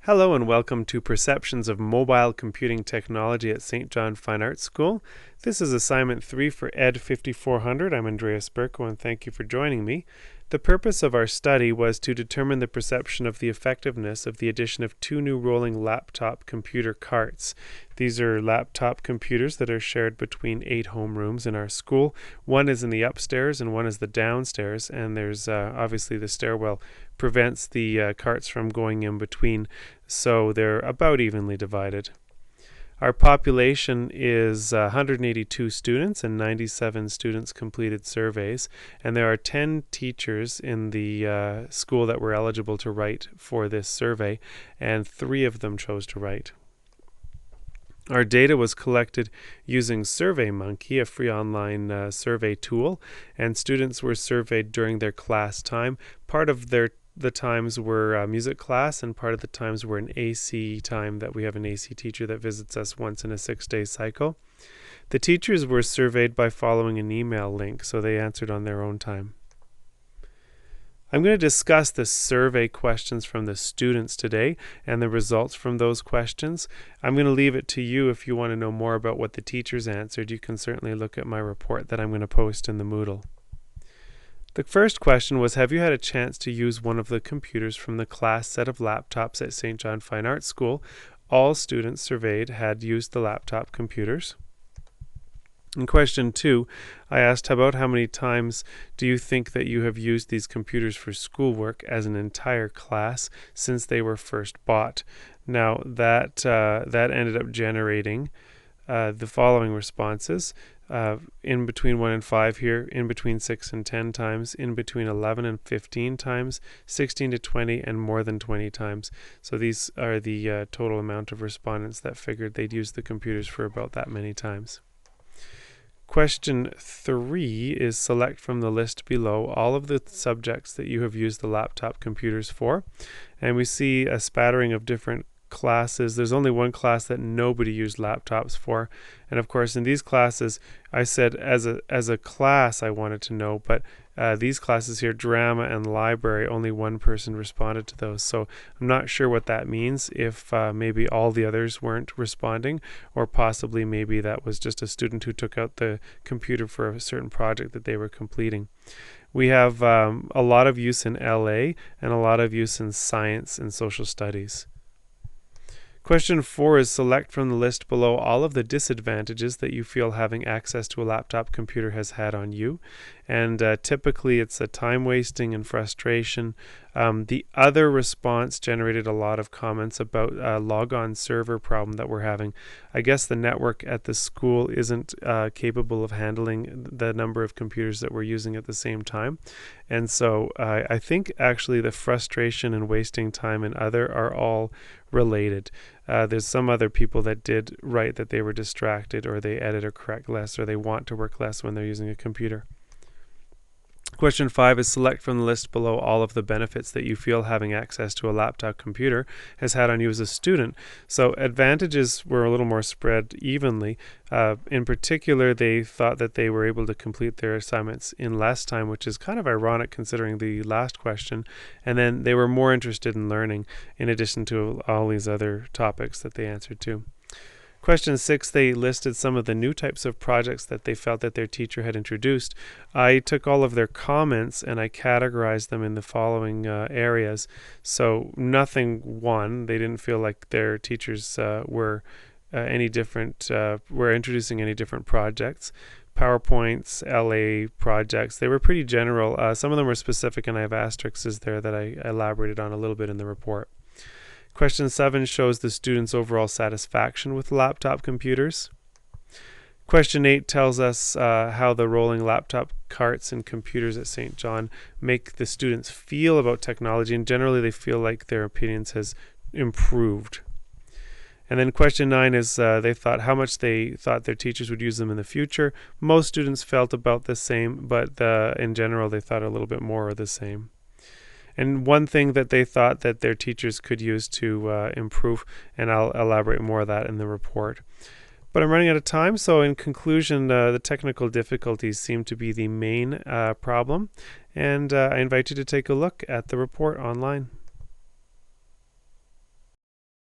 Hello and welcome to Perceptions of Mobile Computing Technology at St. John Fine Arts School. This is assignment 3 for Ed 5400. I'm Andreas Berko and thank you for joining me. The purpose of our study was to determine the perception of the effectiveness of the addition of 2 new rolling laptop computer carts. These are laptop computers that are shared between 8 homerooms in our school. One is in the upstairs and one is the downstairs, and there's obviously the stairwell prevents the carts from going in between, so they're about evenly divided. Our population is 182 students and 97 students completed surveys, and there are 10 teachers in the school that were eligible to write for this survey, and 3 of them chose to write. Our data was collected using SurveyMonkey, a free online survey tool, and students were surveyed during their class time. Part of the times were music class, and part of the times were an AC time that we have an AC teacher that visits us once in a 6-day cycle. The teachers were surveyed by following an email link, so they answered on their own time. I'm going to discuss the survey questions from the students today and the results from those questions. I'm going to leave it to you if you want to know more about what the teachers answered. You can certainly look at my report that I'm going to post in the Moodle. The first question was, have you had a chance to use one of the computers from the class set of laptops at St. John Fine Arts School? All students surveyed had used the laptop computers. In question 2, I asked about how many times do you think that you have used these computers for schoolwork as an entire class since they were first bought. Now that ended up generating the following responses. In between 1 and 5 here, in between 6 and 10 times, in between 11 and 15 times, 16 to 20, and more than 20 times. So these are the total amount of respondents that figured they'd use the computers for about that many times. Question 3 is select from the list below all of the subjects that you have used the laptop computers for. And we see a spattering of different classes. There's only one class that nobody used laptops for, and of course in these classes I said as a class I wanted to know, but these classes here, drama and library, only one person responded to those, so I'm not sure what that means, if maybe all the others weren't responding, or possibly maybe that was just a student who took out the computer for a certain project that they were completing. We have a lot of use in LA and a lot of use in science and social studies. Question 4 is select from the list below all of the disadvantages that you feel having access to a laptop computer has had on you. And typically it's a time wasting and frustration. The other response generated a lot of comments about a logon server problem that we're having. I guess the network at the school isn't capable of handling the number of computers that we're using at the same time. And so I think actually the frustration and wasting time and other are all related. There's some other people that did write that they were distracted, or they edit or correct less, or they want to work less when they're using a computer. Question 5 is select from the list below all of the benefits that you feel having access to a laptop computer has had on you as a student. So advantages were a little more spread evenly. In particular, they thought that they were able to complete their assignments in less time, which is kind of ironic considering the last question. And then they were more interested in learning, in addition to all these other topics that they answered to. Question 6, they listed some of the new types of projects that they felt that their teacher had introduced. I took all of their comments and I categorized them in the following areas. So nothing won. They didn't feel like their teachers were any different, were introducing any different projects. PowerPoints, LA projects, they were pretty general. Some of them were specific, and I have asterisks there that I elaborated on a little bit in the report. Question 7 shows the students' overall satisfaction with laptop computers. Question 8 tells us how the rolling laptop carts and computers at St. John make the students feel about technology, and generally they feel like their opinions has improved. And then question 9 is they thought how much they thought their teachers would use them in the future. Most students felt about the same, but in general they thought a little bit more or the same. And one thing that they thought that their teachers could use to improve, and I'll elaborate more of that in the report. But I'm running out of time, so in conclusion, the technical difficulties seem to be the main problem, and I invite you to take a look at the report online.